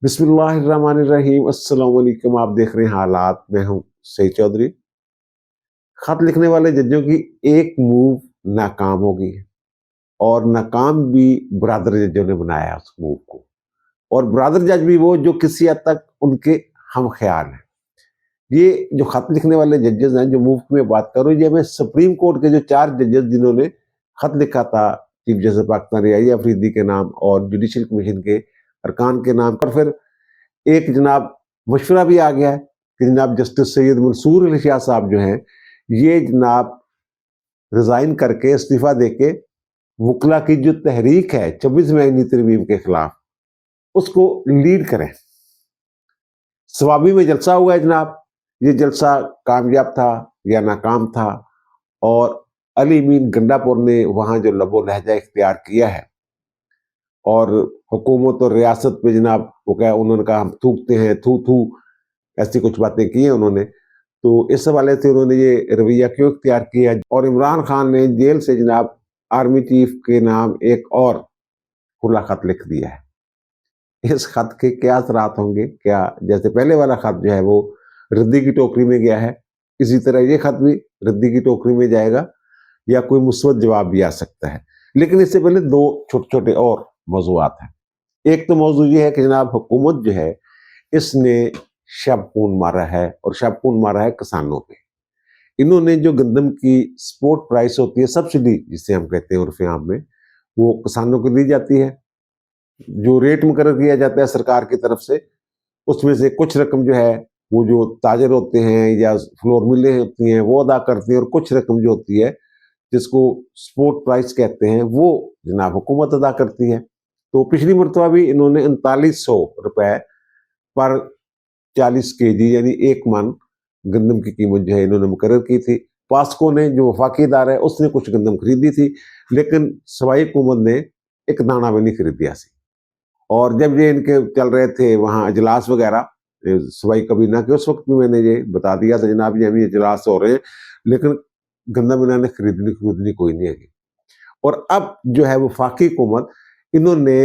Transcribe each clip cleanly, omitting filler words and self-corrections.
बिस्मिल्लाहिर्रहमानिर्रहीम। अस्सलाम वालेकुम। आप देख रहे हैं हालात। मैं हूं सईद चौधरी। खत लिखने वाले जजों की एक मूव नाकाम हो गई है और नाकाम भी ब्रादर जजों ने बनाया उस मूव को। और ब्रादर जज भी वो जो किसी हद तक उनके हम ख्याल हैं। ये जो खत लिखने वाले जजेस हैं, जो मूव की मैं बात कर रहा हूँ, ये मैं सुप्रीम कोर्ट के जो 4 जजेस जिन्होंने खत लिखा था चीफ जस्टिस पाकिस्तान रियाई अफरीदी के नाम और जुडिशल कमीशन के अरकान के नाम पर, फिर एक जनाब मशवरा भी आ गया है कि जनाब जस्टिस सैयद मंसूर अली शाह साहब जो हैं, ये जनाब रिजाइन करके इस्तीफा देके वकला की जो तहरीक है 24 महीनी तरमीम के खिलाफ, उसको लीड करें। सवाबी में जलसा हुआ है जनाब। ये जलसा कामयाब था या नाकाम था, और अली मीन गंडापुर ने वहां जो लबो लहजा इख्तियार किया है और हुकूमत और रियासत पे जनाब वो क्या उन्होंने कहा हम थूकते हैं, थू थू, ऐसी कुछ बातें की हैं उन्होंने। तो इस हवाले से उन्होंने ये रवैया क्यों इख्तियार किया। और इमरान खान ने जेल से जनाब आर्मी चीफ के नाम एक और खुला खत लिख दिया है। इस खत के क्या असरात होंगे, क्या जैसे पहले वाला खत जो है वो रद्दी की टोकरी में गया है, इसी तरह ये खत भी रद्दी की टोकरी में जाएगा या कोई मुस्बत जवाब भी आ सकता है। लेकिन इससे पहले 2 छोटे छोटे और मौजूआत हैं। एक तो मौजू ये है कि जनाब हुकूमत जो है इसने शबखून मारा है, और शबखून मारा है किसानों पे। इन्होंने जो गंदम की स्पोर्ट प्राइस होती है, सब्सिडी जिसे हम कहते हैं उर्फ आम में, वो किसानों को दी जाती है। जो रेट मुकर्रर किया जाता है सरकार की तरफ से, उसमें से कुछ रकम जो है वो जो ताजर होते हैं या फ्लोर मिलें होती हैं वो अदा करती हैं, और कुछ रकम जो होती है जिसको स्पोर्ट प्राइस कहते हैं वो जनाब हुकूमत अदा करती है। तो पिछली मरतबा भी इन्होंने 3900 रुपए पर 40 kg यानी 1 मन गंदम की कीमत जो है इन्होंने मुकर्रर की थी। पास्को ने जो वफाकी इदारा है उसने कुछ गंदम खरीदी थी, लेकिन सवाई हुकूमत ने एक दाना भी नहीं खरीदिया सी। और जब ये इनके चल रहे थे वहाँ अजलास वगैरह सवाई कबीना के, उस वक्त भी मैंने ये बता दिया था जनाब ये अभी अजलास हो रहे हैं, लेकिन गंदम इन्होंने खरीदनी कोई नहीं है। और अब जो है वफाकी हुकूमत, इन्होंने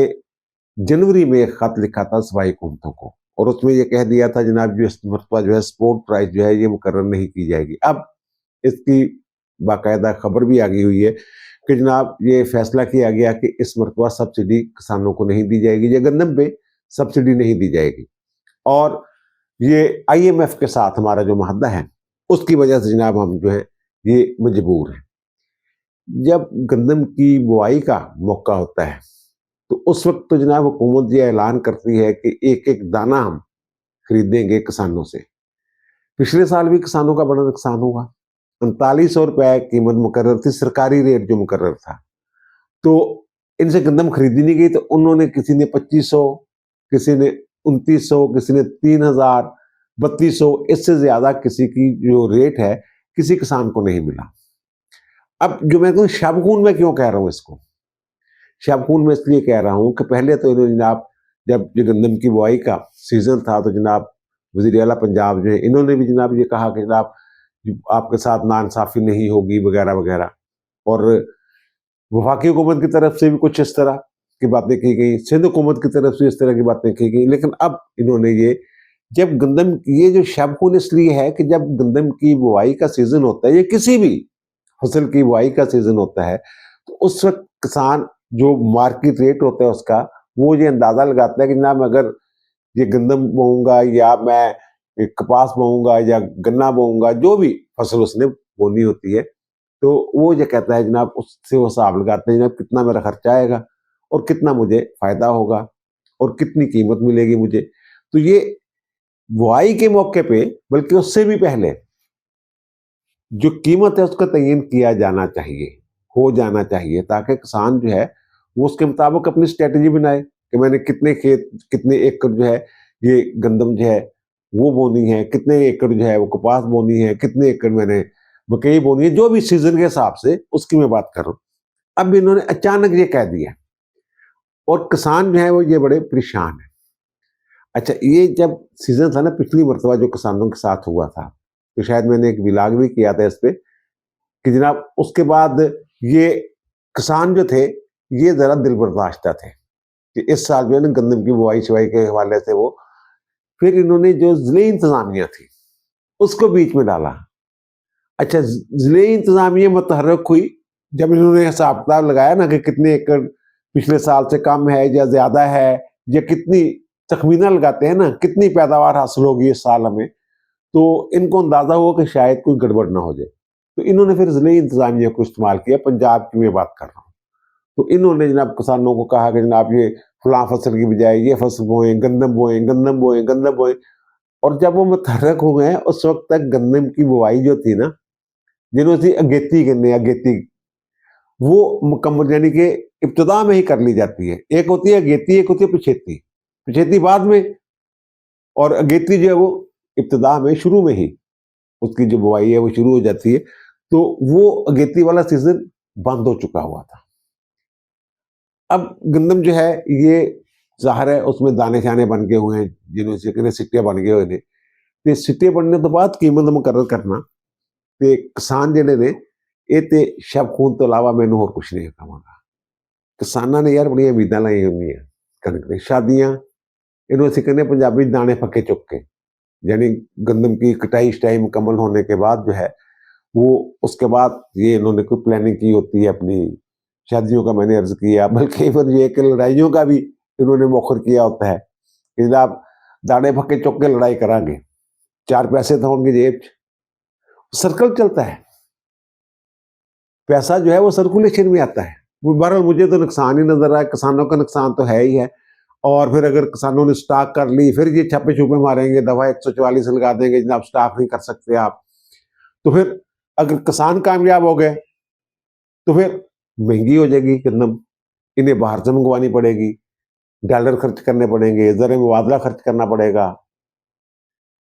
जनवरी में एक खत लिखा था सवाई हुकूमतों को, और उसमें ये कह दिया था जनाब जो इस मरतबा जो है स्पोर्ट प्राइस जो है ये मुकर्रर नहीं की जाएगी। अब इसकी बाकायदा खबर भी आ गई हुई है कि जनाब ये फैसला किया गया कि इस मरतबा सब्सिडी किसानों को नहीं दी जाएगी, या गंदम पे सब्सिडी नहीं दी जाएगी। और ये IMF के साथ हमारा जो मुआहदा है उसकी वजह से जनाब हम जो है ये मजबूर हैं। जब गंदम की बुआई का मौका होता है तो उस वक्त तो जनाब हुकूमत ये ऐलान करती है कि एक एक दाना हम खरीदेंगे किसानों से। पिछले साल भी किसानों का बड़ा नुकसान हुआ। 3900 रुपए कीमत मुकर्रर थी, सरकारी रेट जो मुकर्रर था। तो इनसे गंदम खरीदी नहीं गई, तो उन्होंने किसी ने 2500, किसी ने 2900, किसी ने 3000, 3200, इससे ज्यादा किसी की जो रेट है किसी किसान को नहीं मिला। अब जो मैं कहूँ शबखून में क्यों कह रहा हूँ इसको, शबखून में इसलिए कह रहा हूं कि पहले तो इन्होंने जनाब जब जो गंदम की बुआई का सीजन था तो जनाब वजीर आला पंजाब जो है इन्होंने भी जनाब ये कहा कि जनाब आपके साथ नाइंसाफी नहीं होगी वगैरह वगैरह। और वफाकी हुकूमत की तरफ से भी कुछ इस तरह की बातें की गई, सिंध हुकूमत की तरफ से इस तरह की बातें की गई। लेकिन अब इन्होंने ये जब गंदम ये जो शबखून इसलिए है कि जब गंदम की बुआई का सीजन होता है या किसी भी फसल की बुआई का सीजन होता है, तो उस वक्त किसान जो मार्केट रेट होता है उसका, वो ये अंदाजा लगाता है कि जनाब अगर ये गंदम बोऊंगा या मैं कपास बोऊंगा या गन्ना बोऊंगा, जो भी फसल उसने बोनी होती है, तो वो ये कहता है जनाब उससे वो हिसाब लगाते हैं जनाब कितना मेरा खर्चा आएगा और कितना मुझे फायदा होगा और कितनी कीमत मिलेगी मुझे। तो ये बुआई के मौके पे बल्कि उससे भी पहले जो कीमत है उसका तयन किया जाना चाहिए, हो जाना चाहिए, ताकि किसान जो है वो उसके मुताबिक अपनी स्ट्रेटजी बनाए कि मैंने कितने खेत कितने एकड़ जो है ये गंदम जो है वो बोनी है, कितने एकड़ जो है वो कपास बोनी है, कितने एकड़ मैंने मकई बोनी है, जो भी सीजन के हिसाब से उसकी मैं बात कर रहा हूँ। अब इन्होंने अचानक ये कह दिया और किसान जो है वो ये बड़े परेशान है। अच्छा, ये जब सीजन था ना पिछली मरतबा जो किसानों के साथ हुआ था, तो शायद मैंने एक विलाग भी किया था इस पे कि जनाब उसके बाद ये किसान जो थे ये जरा दिल बर्दाश्ता थे। कि इस साल जो है ना गंदम की बुआई शुआई के हवाले से वो, फिर इन्होंने जो ज़िले इंतज़ामिया थी उसको बीच में डाला। अच्छा, ज़िले इंतज़ामिया मुतहर्रिक हुई जब इन्होंने हिसाब-किताब लगाया ना कि कितने एकड़ पिछले साल से कम है या ज़्यादा है, या कितनी तख़मीना लगाते हैं ना, कितनी पैदावार हासिल होगी इस साल हमें, तो इनको अंदाज़ा हुआ कि शायद कोई गड़बड़ ना हो जाए। तो इन्होंने फिर ज़िले इंतज़ामिया को इस्तेमाल किया, पंजाब की मैं बात कर रहा हूँ। तो इन्होंने जनाब किसानों को कहा कि जनाब ये फलां फसल की बजाय ये फसल बोएँ, गंदम बोएँ, गंदम बोएँ, गंदम बोएँ। और जब वो मुतहर्रिक हो गए उस वक़्त तक गंदम की बुआई जो थी ना, जिन्हों सी अगेती कहते हैं, अगेती, वो मुकम्मल यानी कि इब्तिदा में ही कर ली जाती है। एक होती है अगेती, एक होती है पिछेती। पिछेती बाद में, और अगेती जो है वो इब्तिदा में, शुरू में ही उसकी जो बुआई है वो शुरू हो जाती है। तो वो अगेती वाला सीज़न बंद हो चुका हुआ था। अब गंदम जो है ये ज़ाहिर है उसमें दाने-शाने बन गए हुए हैं, जिन्हों से कहते सिट्टे बन गए हुए ने। ते सिट्टे बनने तो बाद कीमत मुकर्रर करना ते किसान जिहड़े ने ਇਹ ਤੇ ਸ਼ਬ ਖੂਨ ਤੋਂ ਇਲਾਵਾ ਮੈਨੂੰ ਹੋਰ ਕੁਛ ਨਹੀਂ ਕਹਾਂਗਾ। ਕਿਸਾਨਾਂ ਨੇ ਯਾਰ ਬੜੀਆਂ ਉਮੀਦਾਂ ਲਾਈਆਂ ਹੁੰਦੀਆਂ ਕਣਕ ਤੇ, शादियाँ, इन्हों से कहते हैं पंजाबी दाने पके चुक के, यानी गंदम की कटाई शटाई मुकम्मल होने के बाद जो है वो, उसके बाद ये इन्होंने कोई प्लानिंग की होती है अपनी शादियों का, मैंने अर्ज किया, बल्कि फिर ये कि लड़ाइयों का भी इन्होंने मौखर किया होता है कि जनाब दाने पके चुक के लड़ाई करांगे, 4 पैसे तो होंगे जेब च, सर्कल चलता है, पैसा जो है वो सर्कुलेशन में आता है। वो बहरहाल मुझे तो नुकसान ही नजर आया, किसानों का नुकसान तो है ही है। और फिर अगर किसानों ने स्टॉक कर ली, फिर ये छापे छुपे मारेंगे, दवा 144 लगा देंगे, जनाब स्टॉक नहीं कर सकते आप। तो फिर अगर किसान कामयाब हो गए तो फिर महंगी हो जाएगी गंदम, इन्हें बाहर से मंगवानी पड़ेगी, डॉलर खर्च करने पड़ेंगे, ज़र मुबादला खर्च करना पड़ेगा।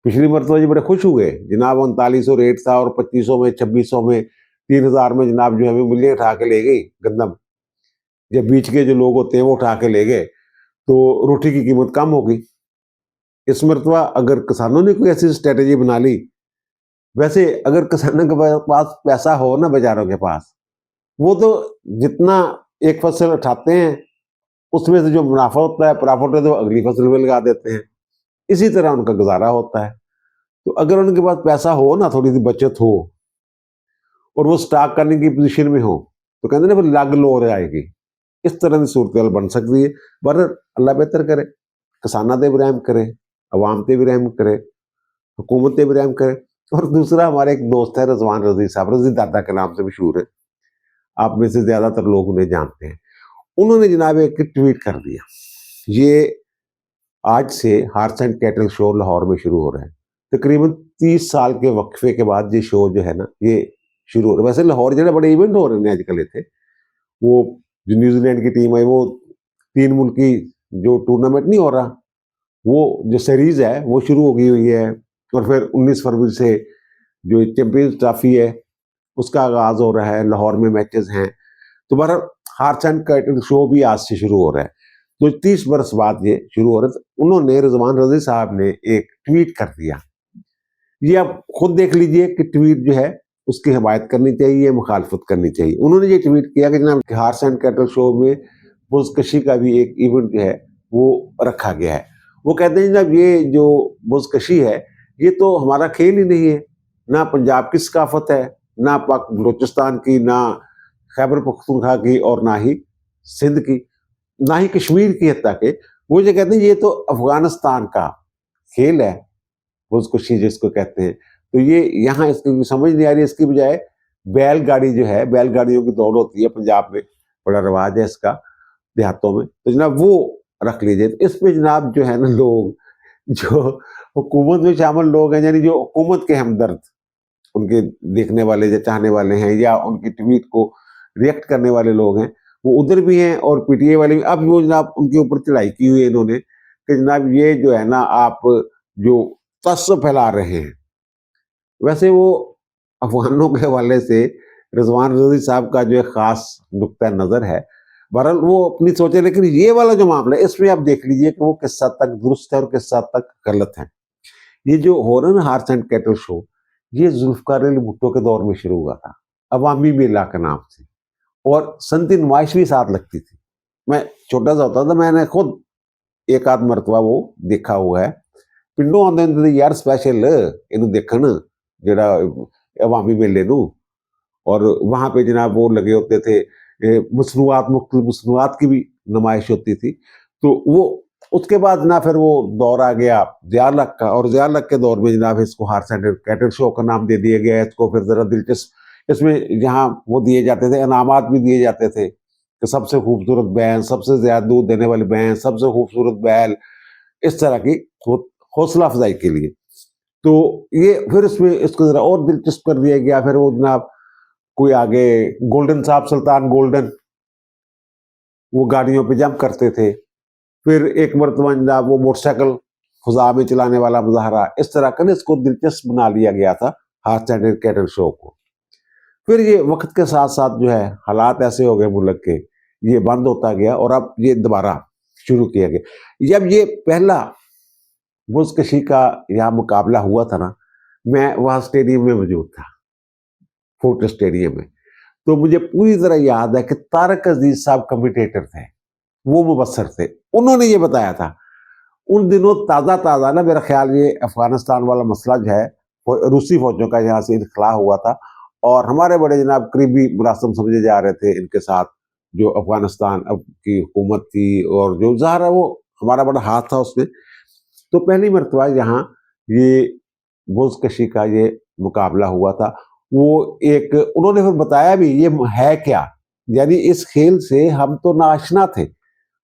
पिछली मरतबा जी बड़े खुश हुए, जनाब 3900 रेट था और 2500 में, 2600 में, 3000 में जनाब जो है वो मूल्य उठा के ले गई गंदम। जब बीच के जो लोग होते हैं वो उठा के ले गए तो रोटी की कीमत कम हो गई। इस मरतबा अगर किसानों ने कोई ऐसी स्ट्रेटजी बना ली, वैसे अगर किसानों के पास पैसा हो ना बाजारों के पास, वो तो जितना एक फसल उठाते हैं उसमें से जो मुनाफा होता है, प्रॉफिट है, तो अगली फसल में लगा देते हैं। इसी तरह उनका गुजारा होता है। तो अगर उनके पास पैसा हो ना, थोड़ी सी बचत हो और वो स्टॉक करने की पोजीशन में हो, तो कहते ना फिर लग लो हो जाएगी। इस तरह की सूरत बन सकती है। पर अल्लाह बेहतर करे, किसाना ते भी रहम करे, अवाम ते भी रहम करे, हुकूमत ते भी रहम करे। और दूसरा हमारे एक दोस्त है रज़वान रज़ी साहब, रज़ी दादा के नाम से मशहूर है, आप में से ज़्यादातर लोग उन्हें जानते हैं। उन्होंने जनाब एक ट्वीट कर दिया, ये आज से horse and cattle show Lahore में शुरू हो रहा है। तकरीबन 30 साल के वक्फे के बाद ये शो जो है ना ये शुरू हो रहा है। वैसे लाहौर जो बड़े इवेंट हो रहे हैं आजकल इतने, वो जो न्यूजीलैंड की टीम है, वो 3 मुल्की जो टूर्नामेंट नहीं हो रहा, वो जो सीरीज है वो शुरू हो गई हुई है। और फिर 19 फरवरी से जो चैंपियंस ट्रॉफी है उसका आगाज हो रहा है, लाहौर में मैचेस हैं। तो बहरहाल हॉर्स एंड कैटल शो भी आज से शुरू हो रहा है। तो 30 बरस बाद ये शुरू हो रहा है। तो उन्होंने, रज़वान रज़ी साहब ने एक ट्वीट कर दिया, ये आप खुद देख लीजिए कि ट्वीट जो है उसकी हिमायत करनी चाहिए, मुखालफत करनी चाहिए। उन्होंने ये ट्वीट किया कि जनाब हॉर्स एंड कैटल शो में बुज़कशी का भी एक इवेंट जो है वो रखा गया है। वो कहते हैं जनाब ये जो बुज़कशी है ये तो हमारा खेल ही नहीं है, ना पंजाब की सकाफत है, ना पाक बलोचिस्तान की, ना खैबर पख्तूनख्वा की, और ना ही सिंध की, ना ही कश्मीर की। हत्ता के वो जो कहते हैं ये तो अफगानिस्तान का खेल है, बुज़कशी जिसको कहते हैं। तो ये यहाँ इसकी समझ नहीं आ रही, इसकी बजाय बैलगाड़ी जो है, बैलगाड़ियों की दौड़ होती है पंजाब में, बड़ा रिवाज है इसका देहातों में, तो जनाब वो रख लीजिए। तो इसमें जनाब जो है ना लोग, जो हुकूमत में शामिल लोग हैं, यानी जो हुकूमत के हमदर्द, उनके देखने वाले या चाहने वाले हैं, या उनकी ट्वीट को रिएक्ट करने वाले लोग हैं, वो उधर भी हैं और पीटीए वाले भी। अब वो जनाब उनके ऊपर चढ़ाई की हुई है इन्होंने कि जनाब ये जो है ना आप जो तस्सुब फैला रहे हैं। वैसे वो अफ़गानों के हवाले से रज़वान रज़ी साहब का जो एक ख़ास नुक्ता नज़र है। बहरहाल वो अपनी सोचे, लेकिन ये वाला जो मामला है इसमें आप देख लीजिए कि वो किस हद तक दुरुस्त है और किस हद तक गलत है। ये जो हो रहा है ना हॉर्स एंड कैटल शो, ये ज़ुल्फ़िकार अली भुट्टो के दौर में शुरू हुआ था, अवामी मेला के नाम से, और सनती नुमाइश भी साथ लगती थी। मैं छोटा सा होता था, मैंने खुद एक आध मरतबा वो देखा हुआ है। ਪਿੰਡੋਂ ਆਉਂਦੇ ਹੁੰਦੇ ਸੀ ਯਾਰ ਸਪੈਸ਼ਲ ਇਹਨੂੰ ਦੇਖਣ, ਜਿਹੜਾ अवामी मेले ਨੂੰ। और वहाँ पे जनाब वो लगे होते थे मसनूआत, मुख्तलिफ मसनूआत की भी नुमाइश होती थी। तो वो उसके बाद ना फिर वो दौर आ गया ज़िया-उल-हक का, और ज़िया-उल-हक के दौर में जनाब इसको हार्स एंड कैटल शो का नाम दे दिया गया। इसको फिर ज़रा दिलचस्प इसमें जहाँ वो दिए जाते थे, इनामात भी दिए जाते थे कि सबसे खूबसूरत बैल, सबसे ज़्यादा दूध देने वाली भैंस, सबसे खूबसूरत बैल, इस तरह की हौसला अफजाई के लिए। तो ये फिर इसमें इसको ज़रा और दिलचस्प कर दिया गया। फिर वो जनाब कोई आगे गोल्डन साहब, सुल्तान गोल्डन, वो गाड़ियों पे जंप करते थे। फिर एक मरतबा जनाब वो मोटरसाइकिल खुजा में चलाने वाला मुजाहरा, इस तरह का ना इसको दिलचस्प बना लिया गया था हार्स एंड कैटल शो को। फिर ये वक्त के साथ साथ जो है हालात ऐसे हो गए मुल्क के, ये बंद होता गया और अब ये दोबारा शुरू किया गया। जब ये पहला बुज़कशी का यहाँ मुकाबला हुआ था ना, मैं वहाँ स्टेडियम में मौजूद था, फोर्ट स्टेडियम में। तो मुझे पूरी तरह याद है कि तारक अजीज साहब कमेंटेटर थे, वो मुबस्सर थे। उन्होंने ये बताया था उन दिनों ताज़ा ना, मेरा ख्याल ये अफगानिस्तान वाला मसला जो है रूसी फौजों का यहाँ से इनखला हुआ था, और हमारे बड़े जनाब करीबी मुरासम समझे जा रहे थे इनके साथ, जो अफगानिस्तान अब की हुकूमत थी, और जो ज़ाहिर है वो हमारा बड़ा हाथ था उसमें। तो पहली मरतबा यहाँ ये बुज़कशी का ये मुकाबला हुआ था। वो एक उन्होंने फिर बताया भी ये है क्या, यानी इस खेल से हम तो नाआशना थे।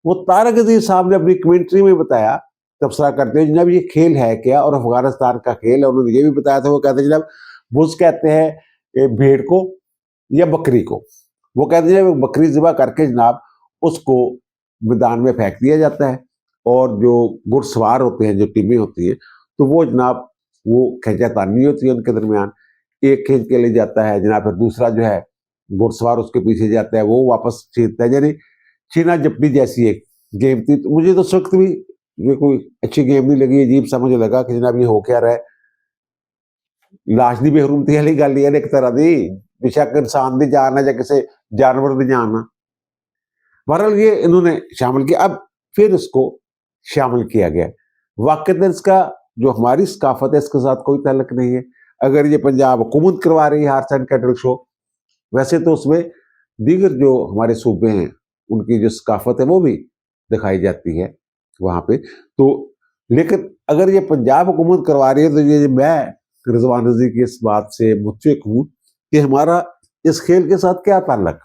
वो तारक अजीज साहब ने अपनी कमेंट्री में बताया, तबसरा करते हैं जनाब ये खेल है क्या, और अफगानिस्तान का खेल है। उन्होंने ये भी बताया था, वो कहते हैं जनाब बुज़ कहते हैं भेड़ को या बकरी को। वो कहते हैं बकरी ज़िबा करके जनाब उसको मैदान में फेंक दिया जाता है, और जो घुड़सवार होते हैं, जो टीमें होती हैं, तो वो जनाब वो खींचातानी होती है उनके दरमियान, एक खींच के ले जाता है जनाब, फिर दूसरा जो है घुड़सवार उसके पीछे जाता है, वो वापस खींचता है। यानी छीना झपटी जैसी एक गेम थी। तो मुझे तो उस वक्त भी ये कोई अच्छी गेम नहीं लगी, अजीब सा मुझे लगा कि जनाब ये हो क्या रहा है। लाश दी बेहरूमती वाली गल है एक तरह की, बेशक इंसान की जान है या किसी जानवर की जान है। बहरहाल ये इन्होंने शामिल किया, अब फिर इसको शामिल किया गया। वाकई इसका जो हमारी सकाफत है इसके साथ कोई ताल्लुक नहीं है। अगर ये पंजाब हुकूमत करवा रही है हार्स एंड कैटल शो, वैसे तो उसमें दीगर जो हमारे सूबे हैं उनकी जो सकाफत है वो भी दिखाई जाती है वहाँ पे। तो लेकिन अगर ये पंजाब हुकूमत करवा रही है, तो ये मैं रिजवान रज़ी की इस बात से मुत्फिक हूँ कि हमारा इस खेल के साथ क्या ताल्लुक।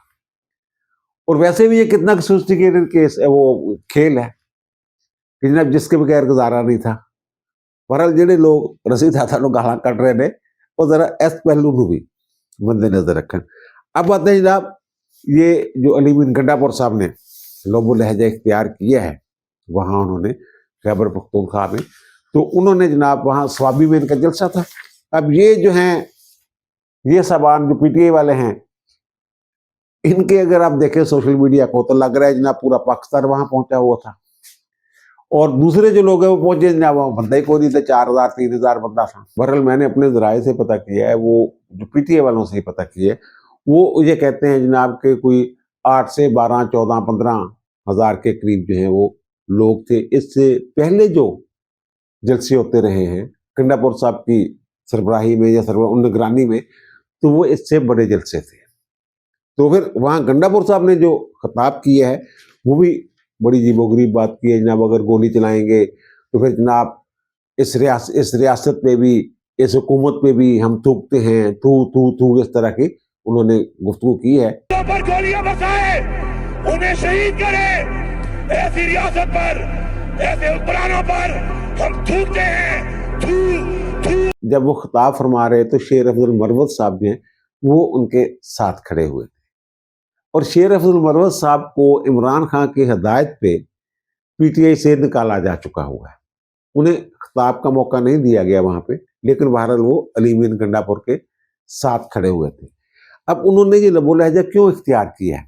और वैसे भी ये कितना सोफिस्टिकेटेड केस है, वो खेल है कि जनाब जिसके बगैर गुजारा नहीं था। बहरहाल ਜਿਹੜੇ लोग रसीदादा ਨੂੰ गालां ਕੱਢ रहे ने, वो जरा इस पहलू को भी मद्देनजर रखें। अब आते हैं जनाब ये जो अली बिन गंडापुर साहब ने लोबो लहजा इख्तियार किया है वहाँ उन्होंने खैबर पख्तूनख्वा में, तो उन्होंने जनाब वहाँ स्वाबी में इनका जलसा था। अब ये जो हैं ये साहबान जो पीटीआई वाले हैं, इनके अगर आप देखें सोशल मीडिया को, तो लग रहा है जनाब पूरा पाकिस्तान वहाँ पहुंचा हुआ था, और दूसरे जो लोग हैं वो पहुंचे जनाब वहाँ बंदा ही कोई नहीं था, 4000 3000 बंदा था। बहरहाल मैंने अपने जराए से पता किया है, वो जो पीटीआई वालों से ही पता किया है, वो ये कहते हैं जनाब के कोई 8 से 12 14 15 हज़ार के करीब जो है वो लोग थे। इससे पहले जो जलसे होते रहे हैं गंडापुर साहब की सरबराही में या निगरानी में, तो वो इससे बड़े जलसे थे। तो फिर वहाँ गंडापुर साहब ने जो खिताब किया है वो भी बड़ी अजीबोगरीब बात की है जनाब। अगर गोली चलाएंगे तो फिर जनाब इस रियासत पे भी, इस हुकूमत पे भी हम थूकते हैं, थू थू थू, इस तरह की उन्होंने गुफ्तगू की है। पर गोलियां बरसाए, उन्हें शहीद करे, ऐसी रियासत पर, ऐसे हुक्मरानों पर हम थूकते हैं, थू थू। जब वो खिताब फरमा रहे तो शेर अफजल मरवत साहब जो हैं वो उनके साथ खड़े हुए थे, और शेर अफजल मरवत साहब को इमरान खान की हदायत पे पीटीआई से निकाला जा चुका हुआ है। उन्हें खिताब का मौका नहीं दिया गया वहाँ पे, लेकिन बहरहाल वो अली बिन गंडापुर के साथ खड़े हुए थे। अब उन्होंने ये लबो लहजा क्यों इख्तियार किया है,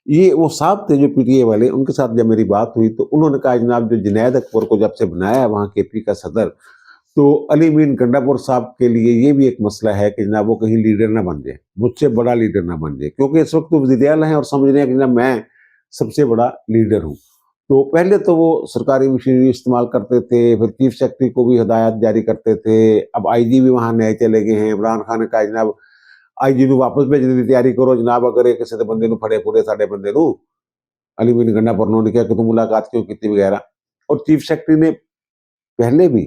ये वो साहब थे जो पीटीआई वाले, उनके साथ जब मेरी बात हुई तो उन्होंने कहा जनाब जो जुनैद अकबर को जब से बनाया है वहाँ केपी का सदर, तो अली बिन गंडापुर साहब के लिए ये भी एक मसला है कि जनाब वो कहीं लीडर ना बन जाए, मुझसे बड़ा लीडर ना बन जाए, क्योंकि इस वक्त तो वज़ीर आला हैं और समझ रहे हैं कि जनाब मैं सबसे बड़ा लीडर हूँ। तो पहले तो वो सरकारी मशीनरी इस्तेमाल करते थे, फिर चीफ सेक्रेटरी को भी हिदायत जारी करते थे। अब आईजी भी वहाँ नए चले गए हैं। इमरान खान ने कहा जनाब आईजी ਨੂੰ वापस भेजने की तैयारी करो जनाब, अगर ये किसी बंदे ਨੂੰ फड़े पूरे साढ़े बंदे ਨੂੰ अली बिन गंडा पर उन्होंने कहा कि तुम मुलाकात क्यों की वगैरह। और चीफ सेक्रेटरी ने पहले भी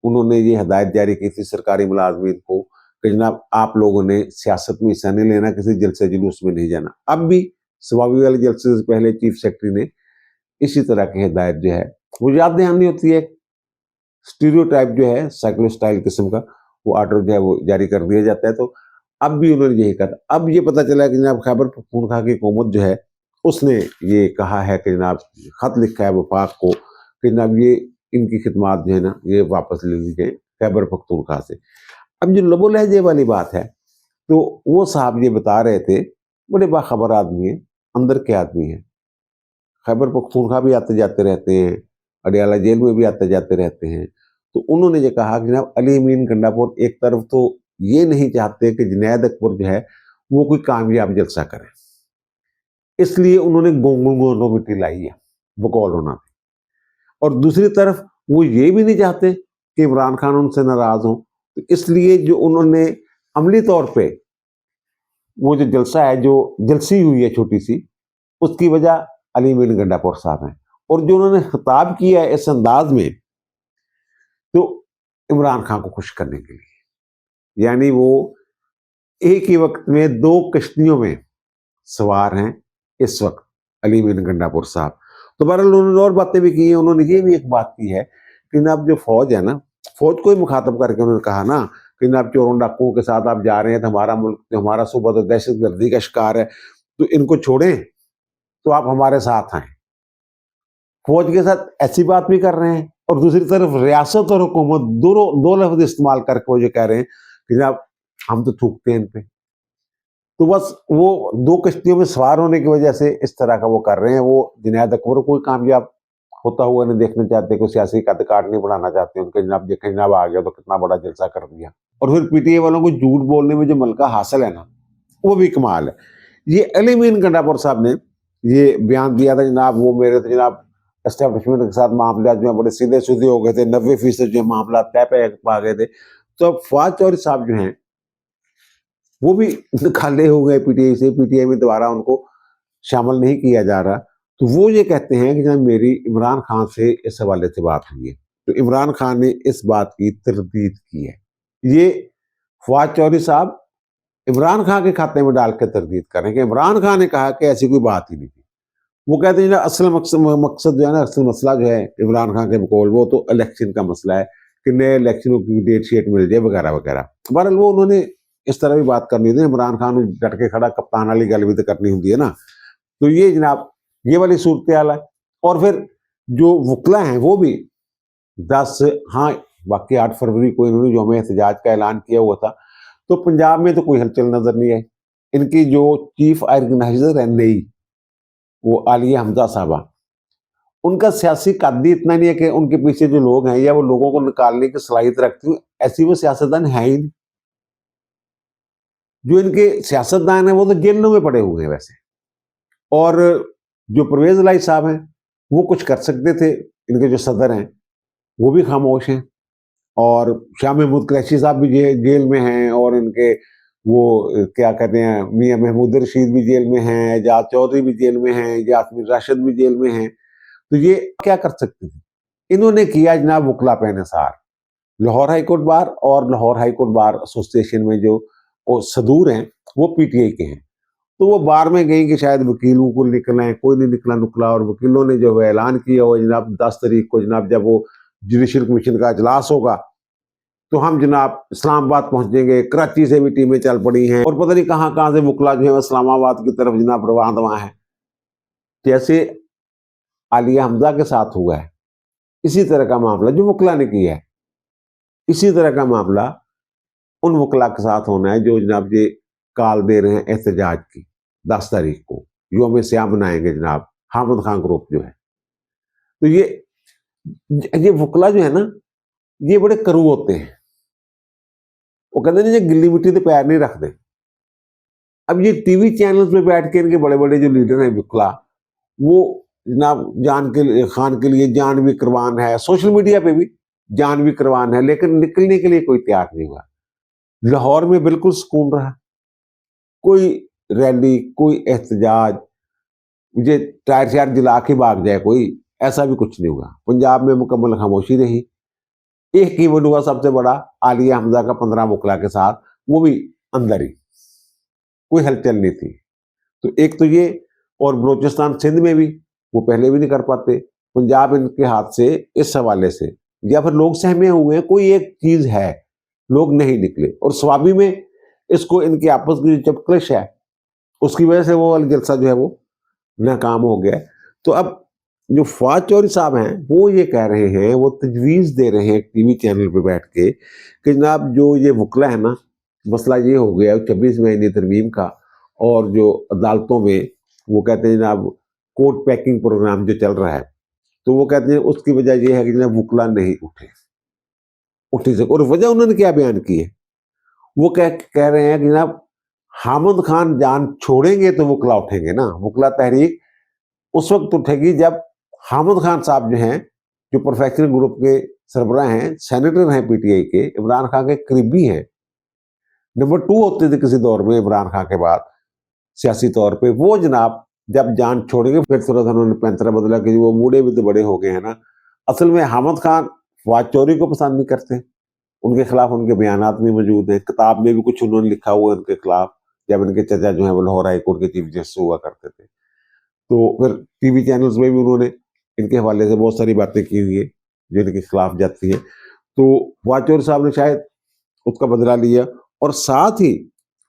उन्होंने ये हिदायत जारी की थी सरकारी मुलाजमीन को कि जनाब आप लोगों ने सियासत में हिस्सा नहीं लेना, किसी जलसे जुलूस में नहीं जाना। अब भी सवावी वाले जलसे से पहले चीफ सेक्रेटरी ने इसी तरह की हिदायत जो है वो याद दहानी होती है, स्टीरियोटाइप जो है साइक्लो स्टाइल किस्म का वो आर्डर जो है वो जारी कर दिया जाता है। तो अब भी उन्होंने यही कहा। अब ये पता चला कि जनाब खैबर पख्तूनख्वा की हुकूमत जो है उसने ये कहा है कि जनाब खत लिखा है वफाक को कि जनाब ये इनकी खिदमात जो है ना ये वापस ले ली गए खैबर पख्तूनख्वा से। अब जो लबो लहजे वाली बात है तो वो साहब ये बता रहे थे, बड़े बाखबर आदमी है, अंदर के आदमी है, खैबर पख्तूनख्वा भी आते जाते रहते हैं, अडियाला जेल में भी आते जाते रहते हैं। तो उन्होंने ये कहा कि जनाब अली अमीन गंडापुर एक तरफ तो ये नहीं चाहते कि जुनैद अकबर जो है वो कोई कामयाब जलसा करे, इसलिए उन्होंने गोंगो मिट्टी लाई है बकौल होना। और दूसरी तरफ वो ये भी नहीं चाहते कि इमरान खान उनसे नाराज हो, तो इसलिए जो उन्होंने अमली तौर पे वो जो जलसा है जो जलसी हुई है छोटी सी, उसकी वजह अली अमीन गंडापुर साहब हैं। और जो उन्होंने खिताब किया है इस अंदाज में तो इमरान खान को खुश करने के लिए, यानी वो एक ही वक्त में दो कश्तियों में सवार हैं इस वक्त अली अमीन गंडापुर साहब। तो बहरहाल उन्होंने और बातें भी की हैं। उन्होंने ये भी एक बात की है कि जनाब जो फौज है ना, फौज को ही मुखातब करके उन्होंने कहा ना कि जनाब चोरों डाकुओं के साथ आप जा रहे हैं तो हमारा मुल्क, हमारा सूबा तो दहशत गर्दी का शिकार है, तो इनको छोड़ें तो आप हमारे साथ आए। फौज के साथ ऐसी बात भी कर रहे हैं और दूसरी तरफ रियासत और हुकूमत दोनों दो लफ्ज इस्तेमाल करके वो जो कह रहे हैं कि जनाब हम तो थूकते हैं इन पे। तो बस वो दो कश्तियों में सवार होने की वजह से इस तरह का वो कर रहे हैं। वो जुनैद अकबर को कामयाब होता हुआ नहीं देखना चाहते, कोई सियासी कद-काठ नहीं बढ़ाना चाहते उनके। जनाब देखें जनाब आ गया तो कितना बड़ा जलसा कर दिया। और फिर पीटीआई वालों को झूठ बोलने में जो मलका हासिल है ना वो भी कमाल है। ये अली अमीन गंडापुर साहब ने ये बयान दिया था जनाब वो मेरे तो जनाब एस्टेब्लिशमेंट के साथ मामला जो है बड़े सीधे-सूधे हो गए थे, 90% जो मामला तय पे पा गए थे। तो अब फवाद चौधरी साहब जो हैं वो भी खाले हो गए पीटीआई से, पीटीआई में दोबारा उनको शामिल नहीं किया जा रहा। तो वो ये कहते हैं कि जब मेरी इमरान खान से इस हवाले से बात हुई है तो इमरान खान ने इस बात की तरदीद की है। ये फवाद चौधरी साहब इमरान खान के खाते में डाल के तरदीद करें कि इमरान खान ने कहा कि ऐसी कोई बात ही नहीं थी। वो कहते हैं असल मकसद जो है ना, असल मसला जो है इमरान खान के बकौल वो तो इलेक्शन का मसला है कि नए इलेक्शनों की डेट शीट मिल जाए वगैरह वगैरह। बहरहाल वो उन्होंने इस तरह भी बात करनी होती है, इमरान खान डट के खड़ा कप्तान वाली गल भी तो करनी होती है ना। तो ये जनाब ये वाली सूरत हाल है। और फिर जो वकला हैं वो भी 10 हाँ बाकी 8 फरवरी को इन्होंने यौम एहतजाज का ऐलान किया हुआ था। तो पंजाब में तो कोई हलचल नजर नहीं आई। इनकी जो चीफ ऑर्गेनाइजर है नई वो आलिया हमजा साहबा, उनका सियासी कद इतना नहीं है कि उनके पीछे जो लोग हैं या वो लोगों को निकालने की सलाहियत रखती हूँ, ऐसी वो सियासतदान है ही नहीं। जो इनके सियासतदान है वो तो जेलों में पड़े हुए हैं वैसे। और जो परवेज लाई साहब हैं वो कुछ कर सकते थे, इनके जो सदर हैं वो भी खामोश हैं। और शाह महमूद कुरैशी साहब भी जेल में हैं और इनके वो क्या कहते हैं मियाँ महमूद रशीद भी जेल में हैं, एजाज चौधरी भी जेल में हैं, यासमीन राशिद भी जेल में हैं। तो ये क्या कर सकते थे? इन्होंने किया जनाब वकला पे निसार। लाहौर हाईकोर्ट बार और लाहौर हाईकोर्ट बार एसोसिएशन में जो सदूर हैं वो पीटीआई के हैं। तो वो बार में गई कि शायद वकीलों को निकला है, कोई नहीं निकला नुकला। और वकीलों ने जो है ऐलान किया हो जनाब 10 तारीख को जनाब जब वो जुडिशल कमीशन का इजलास होगा तो हम जनाब इस्लामाबाद पहुंचेंगे। कराची से भी टीमें चल पड़ी हैं और पता नहीं कहाँ से वकला जो है इस्लामाबाद की तरफ जनाब रवाना है। जैसे आलिया हमजा के साथ हुआ है इसी तरह का मामला जो वकला ने किया है, इसी तरह का मामला उन वकला के साथ होना है जो जनाब ये काल दे रहे हैं एहतजाज की 10 तारीख को योम स्याम मनाएंगे जनाब हामिद खान ग्रुप जो है। तो ये वकला जो है ना ये बड़े करू होते हैं। वो कहते हैं ये गिल्ली मिट्टी पे पैर नहीं रखते। अब ये टीवी चैनल्स पे बैठ के इनके बड़े बड़े जो लीडर हैं वकला वो जनाब जान के लिए खान के लिए जान भी कुर्बान है, सोशल मीडिया पे भी जान भी कुर्बान है, लेकिन निकलने के लिए कोई तैयार नहीं हुआ। लाहौर में बिल्कुल सुकून रहा, कोई रैली, कोई एहतजाज, मुझे टायर शायर जला के भाग जाए कोई, ऐसा भी कुछ नहीं हुआ। पंजाब में मुकम्मल खामोशी रही। एक इवेंट हुआ सबसे बड़ा, आलिया हमजा का 15 मुकला के साथ, वो भी अंदर ही, कोई हलचल नहीं थी। तो एक तो ये, और बलोचिस्तान सिंध में भी वो पहले भी नहीं कर पाते, पंजाब इनके हाथ से इस हवाले से, या फिर लोग सहमे हुए हैं, कोई एक चीज है, लोग नहीं निकले। और स्वाबी में इसको इनके आपस की जो क्लश है उसकी वजह से वो वाला जलसा जो है वो नाकाम हो गया। तो अब जो फवाद चौधरी साहब हैं वो ये कह रहे हैं, वो तजवीज़ दे रहे हैं टीवी चैनल पे बैठ के कि जनाब जो ये वकला है ना, मसला ये हो गया 26 महीने तरमीम का, और जो अदालतों में वो कहते हैं जनाब कोर्ट पैकिंग प्रोग्राम जो चल रहा है, तो वो कहते हैं उसकी वजह ये है कि जनाब वकला नहीं उठी से। और वजह उन्होंने क्या बयान की है, वो कह रहे हैं कि जनाब हामिद खान जान छोड़ेंगे तो वकला उठेंगे ना। वकला तहरीक उस वक्त उठेगी जब हामिद खान साहब जो हैं, जो प्रोफेशनल ग्रुप के सरबराह हैं, सेनेटर हैं पीटीआई के, इमरान खान के करीबी हैं, नंबर 2 होते थे किसी दौर में इमरान खान के बाद सियासी तौर पे, वो जनाब जब जान छोड़ेंगे, फिर तुरंत उन्होंने पैंतरा बदला कि वो बूढ़े भी तो बड़े हो गए हैं ना। असल में हामिद खान फवाद चौधरी को पसंद नहीं करते, उनके खिलाफ उनके बयानात भी मौजूद हैं, किताब में भी कुछ उन्होंने लिखा हुआ है उनके खिलाफ, जब इनके चचा जो है वो लाहौर हाई कोर्ट के चीफ जस्टिस हुआ करते थे। तो फिर टीवी चैनल्स में भी उन्होंने इनके हवाले से बहुत सारी बातें की हुई है जो इनके खिलाफ जाती है। तो फवाद चौधरी साहब ने शायद उसका बदला लिया, और साथ ही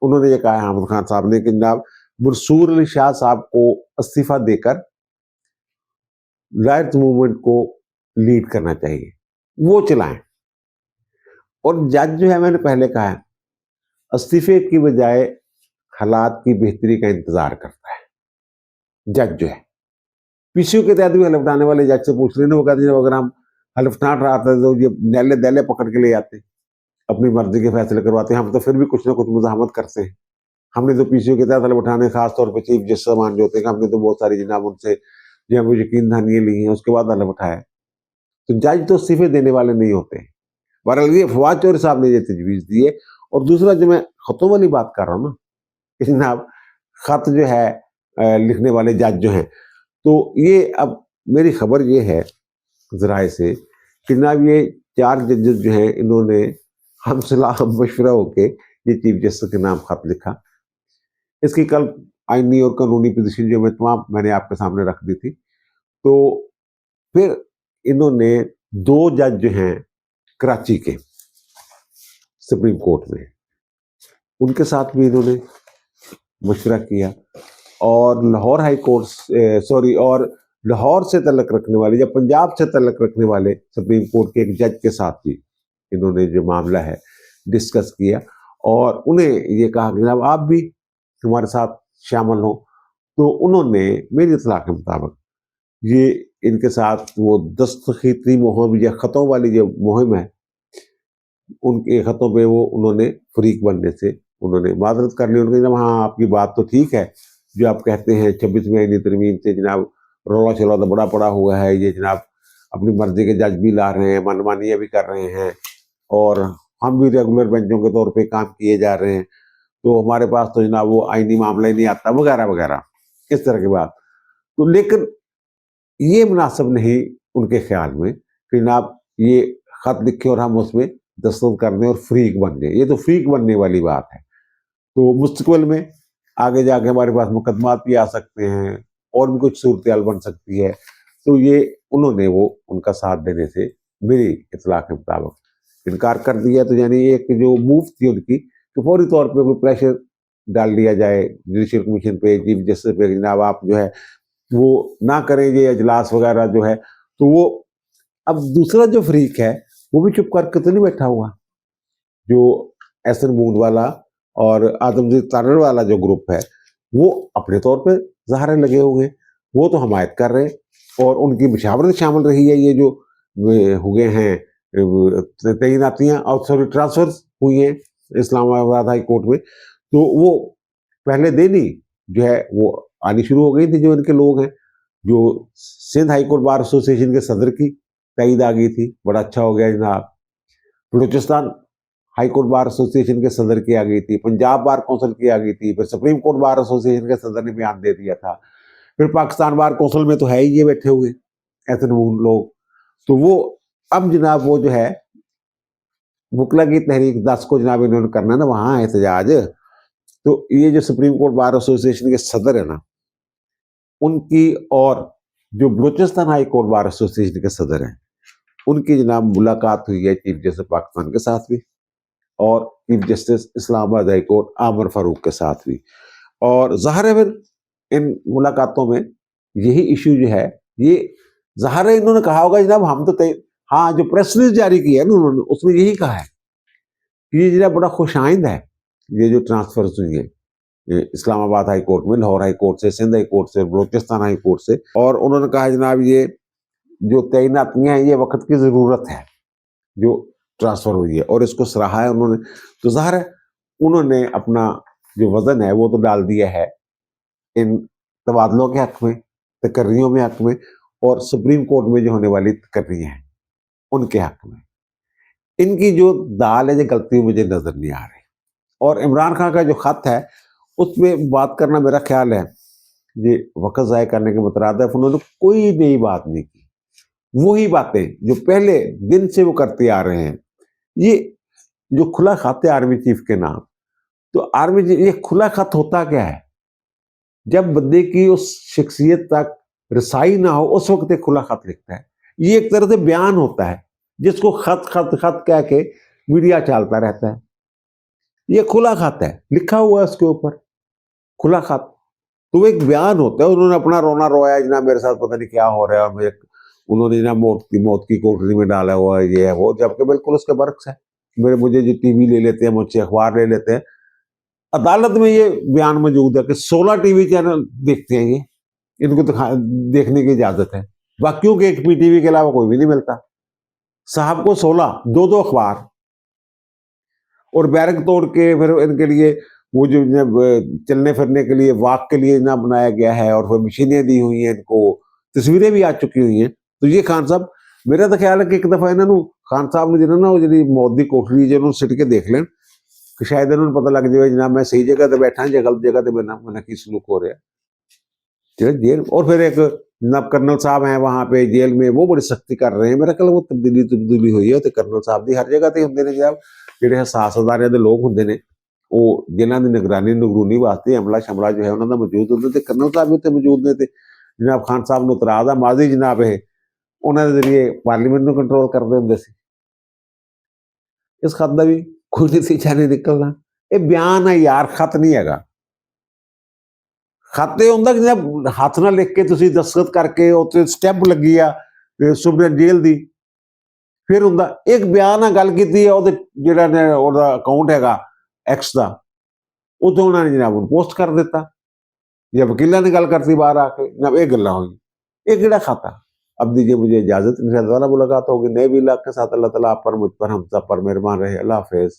उन्होंने ये कहा हामिद खान साहब ने कि जनाब मंसूर अली शाह साहब को इस्तीफा देकर राइट मूवमेंट को लीड करना चाहिए, वो चलाएं। और जज जो है, मैंने पहले कहा है, इस्तीफे की बजाय हालात की बेहतरी का इंतजार करता है। जज जो है पीसीयू के तहत भी हलफ उठाने वाले जज से पूछ रहे ना, वो कहते हैं अगर हम हलफ उठा रहा था तो ये नैले दैले पकड़ के ले आते, अपनी मर्जी के फैसले करवाते, हम तो फिर भी कुछ ना कुछ मुजाहमत करते हैं। हमने तो पीसीयू के तहत हलफ उठाने, खासतौर पर चीफ जस्टिस साहब जो होते हैं, हमने तो बहुत सारी जनाब उनसे जो है वो यकीन दहानियाँ ली हैं, उसके बाद हलफ उठाया। तो जज तो इस्तीफे देने वाले नहीं होते। बहरहाल ये फवाद चौधरी साहब ने ये तजवीज़ दी है। और दूसरा जो मैं खतों वाली बात कर रहा हूँ ना, कि जनाब खत जो है लिखने वाले जज जो हैं, तो ये अब मेरी खबर ये है ज़राए से कि जनाब ये 4 जजेस जो हैं, इन्होंने हम सलाह मशवरा होके ये चीफ जस्टिस के नाम खत लिखा। इसकी कल आईनी और कानूनी पोजीशन जो मैं तमाम मैंने आपके सामने रख दी थी। तो फिर इन्होंने 2 जज जो हैं कराची के सुप्रीम कोर्ट में, उनके साथ भी इन्होंने मशवरा किया, और लाहौर हाई कोर्ट और लाहौर से तल्लक रखने वाले या पंजाब से तल्लक रखने वाले सुप्रीम कोर्ट के एक जज के साथ भी इन्होंने जो मामला है डिस्कस किया, और उन्हें ये कहा कि जनाब आप भी हमारे साथ शामिल हो। तो उन्होंने मेरी इत्तला के मुताबिक ये इनके साथ वो दस्तखती मुहिम या ख़तों वाली जो मुहिम है, उनके ख़तों पे वो उन्होंने फरीक बनने से उन्होंने माजरत कर ली। उन्होंने जब हाँ आपकी बात तो ठीक है, जो आप कहते हैं 26 महीने तरमीम से जनाब रौला चौला तो बड़ा पड़ा हुआ है, ये जनाब अपनी मर्जी के जज भी ला रहे हैं, मनमानियाँ भी कर रहे हैं, और हम भी रेगुलर बेंचों के तौर पे काम किए जा रहे हैं, तो हमारे पास तो जनाब वो आईनी मामला ही नहीं आता, वगैरह वगैरह इस तरह की बात। तो लेकिन ये मुनासिब नहीं उनके ख्याल में कि जनाब ये ख़त लिखे और हम उसमें दस्तखत कर दें और फ्रीक बन जाए। ये तो फ्रीक बनने वाली बात है। तो मुस्तकबिल में आगे जाके हमारे पास मुकदमात भी आ सकते हैं, और भी कुछ सूरत बन सकती है। तो ये उन्होंने वो उनका साथ देने से मेरी इत्तला के मुताबिक इनकार कर दिया। तो यानी एक जो मूव थी उनकी कि फौरी तौर पे कोई प्रेशर डाल दिया जाए जुडिशल कमीशन पे, चीफ जस्टिस पे, जनाब आप जो है वो ना करें ये अजलास वगैरह जो है। तो वो अब दूसरा जो फरीक है वो भी चुप करके तो नहीं बैठा हुआ, जो एहसन मूड वाला और आदमजीत तारड़ वाला जो ग्रुप है, वो अपने तौर पे ज़ाहिर लगे हुए हैं, वो तो हमायत कर रहे हैं, और उनकी मुशावरत शामिल रही है। ये जो हुए हैं तैनातियाँ और सॉरी ट्रांसफर्स हुई हैं इस्लामाबाद हाई कोर्ट में, तो वो पहले दिन ही जो है वो आनी शुरू हो गई थी जो इनके लोग हैं, जो Sindh high court bar association के सदर की तईद आ गई थी, बड़ा अच्छा हो गया जनाब। Balochistan high court bar association के सदर की आ गई थी, पंजाब बार काउंसिल की आ गई थी, फिर सुप्रीम कोर्ट बार एसोसिएशन के सदर ने बयान दे दिया था, फिर पाकिस्तान बार काउंसिल में तो है ही ये बैठे हुए एतनून लोग। तो वो अब जनाब वो जो है वकला की तहरीक 10 को जनाब इन्होंने करना ना वहाँ एहतजाज। तो ये जो सुप्रीम कोर्ट बार एसोसिएशन के सदर है ना उनकी, और जो Balochistan high court bar association के सदर हैं उनकी जनाब मुलाकात हुई है चीफ जस्टिस पाकिस्तान के साथ भी, और chief justice Islamabad high court आमर फारूक के साथ भी। और ज़ाहिर है फिर इन मुलाकातों में यही इशू जो है, ये ज़ाहिर है इन्होंने कहा होगा जनाब हम तो हाँ, जो प्रेस रिलीज जारी की है ना उन्होंने उसमें यही कहा है कि ये जनाब बड़ा खुशाइंद है ये जो ट्रांसफर हुई है इस्लामाबाद हाई कोर्ट में, लाहौर हाई कोर्ट से, सिंध हाई कोर्ट से, बलूचिस्तान हाई कोर्ट से। और उन्होंने कहा जनाब ये जो तैनातियां हैं ये वक्त की ज़रूरत है जो ट्रांसफ़र हुई है, और इसको सराहा है उन्होंने। तो ज़ाहिर है उन्होंने अपना जो वज़न है वो तो डाल दिया है इन तबादलों के हक़ में, तकर्रियों में हक़ में, और सुप्रीम कोर्ट में जो होने वाली तकर्रियाँ हैं उनके हक़ में। इनकी जो दाल है ये गलती मुझे नज़र नहीं आ रही। और इमरान खान का जो ख़त है उसमें बात करना मेरा ख्याल है ये वक़्त ज़ाया करने के मुतरादिफ़, उन्होंने कोई नई बात नहीं की, वही बातें जो पहले दिन से वो करते आ रहे हैं। ये जो खुला ख़त है आर्मी चीफ के नाम, तो आर्मी चीफ, ये खुला ख़त होता क्या है? जब बंदे की उस शख्सियत तक रसाई ना हो उस वक्त एक खुला ख़त लिखता है। ये एक तरह से बयान होता है जिसको खत खत खत कह के मीडिया चलता रहता है। ये खुला ख़त है, लिखा हुआ है उसके ऊपर खुला ख़त, तो वो एक बयान होता है। उन्होंने अपना रोना रोया जनाब मेरे साथ पता नहीं क्या हो रहा है, और मुझे उन्होंने जनाब मौत की कोठरी में डाला हुआ है, ये है वो, जबकि बिल्कुल उसके बरक्स है। मुझे जो टीवी ले लेते हैं, मुझसे अखबार ले लेते हैं, अदालत में ये बयान मौजूद है कि 16 टीवी चैनल देखते हैं ये, इनको देखने की इजाजत है, बाकियों के एक पीटीवी के अलावा कोई भी नहीं मिलता। साहब को 16 दो अखबार, और बैरक तोड़ के फिर इनके लिए वो जो चलने फिरने के लिए वॉक के लिए ना बनाया गया है, और फिर मशीनें दी हुई हैं इनको, तस्वीरें भी आ चुकी हुई हैं। तो ये खान साहब, मेरा तो ख्याल है कि एक दफ़ा इन्होंने खान साहब ने जिन्होंने वो जी मौत की कोठरी जो सिट के देख लें कि शायद इन्होंने पता लग जाए जनाब मैं सही जगह पर बैठा या गलत जगह पर मैंने की सलूक हो रहा है जेल। और फिर एक जनाब कर्नल साहब हैं वहाँ पे जेल में, वो बड़ी सख्ती कर रहे हैं। मेरा ख्याल वो तब्दीली हुई है, तो कर्नल साहब की हर जगह तो होंगे ने जनाब ਜਿਹੜੇ ਹਸਾਸ ਅਦਾਰਿਆਂ ਦੇ ਲੋਕ ਹੁੰਦੇ ਨੇ, ਉਹ ਜਿਨ੍ਹਾਂ ਦੀ ਨਿਗਰਾਨੀ ਨਗਰੂਨੀ ਵਾਸਤੇ ਅਮਲਾ ਸ਼ਮਲਾ ਜੋ ਹੈ ਉਹਨਾਂ ਦਾ ਮੌਜੂਦ ਹੁੰਦੇ, ਤੇ ਕਰਨਲ ਸਾਹਿਬ ਵੀ ਉੱਥੇ ਮੌਜੂਦ ਨੇ। ਤੇ ਜਨਾਬ ਖਾਨ ਸਾਹਿਬ ਨੂੰ ਇਤਰਾਜ਼ ਆ ਮਾਜ਼ੀ ਜਨਾਬ ਇਹ ਉਹਨਾਂ ਦੇ ਜ਼ਰੀਏ ਪਾਰਲੀਮੈਂਟ ਨੂੰ ਕੰਟਰੋਲ ਕਰਦੇ ਹੁੰਦੇ ਸੀ। ਇਸ ਖਤ ਦਾ ਵੀ ਕੋਈ ਨਤੀਜਾ ਨਹੀਂ ਨਿਕਲਣਾ। ਇਹ ਬਿਆਨ ਹੈ ਯਾਰ, ਖਤ ਨਹੀਂ ਹੈਗਾ। ਖਤ ਇਹ ਹੁੰਦਾ ਕਿ ਜਨਾਬ ਹੱਥ ਨਾਲ ਲਿਖ ਕੇ ਤੁਸੀਂ ਦਸਤਖਤ ਕਰਕੇ ਉੱਤੇ ਸਟੈਂਪ ਲੱਗੀ ਆ ਸੁਪਰੀਮ ਜੇਲ੍ਹ ਦੀ, फिर ਹੁੰਦਾ एक बयान ਨਾਲ ਗੱਲ ਕੀਤੀ ਹੈ ਉਹਦੇ ਜਿਹੜਾ ਨੇ ਉਹਦਾ ਅਕਾਊਂਟ ਹੈਗਾ ਐਕਸ ਦਾ, ਉਹ ਤੋਂ ਉਹਨਾਂ ਨੇ ਜਨਾਬ ਨੂੰ ਪੋਸਟ ਕਰ ਦਿੱਤਾ, ਜਾਂ ਵਕੀਲਾਂ ਨੇ ਗੱਲ करती बाहर आके जनाब ये गल्ला हुई। ये किहड़ा खाता? अब दीजिए मुझे इजाजत, इंशाअल्लाह मुलाकात होगी नए भी इलाके के साथ। अल्लाह ताला आप पर, मुझ पर, हम सब पर मेहरबान रहे। अल्लाह हाफिज।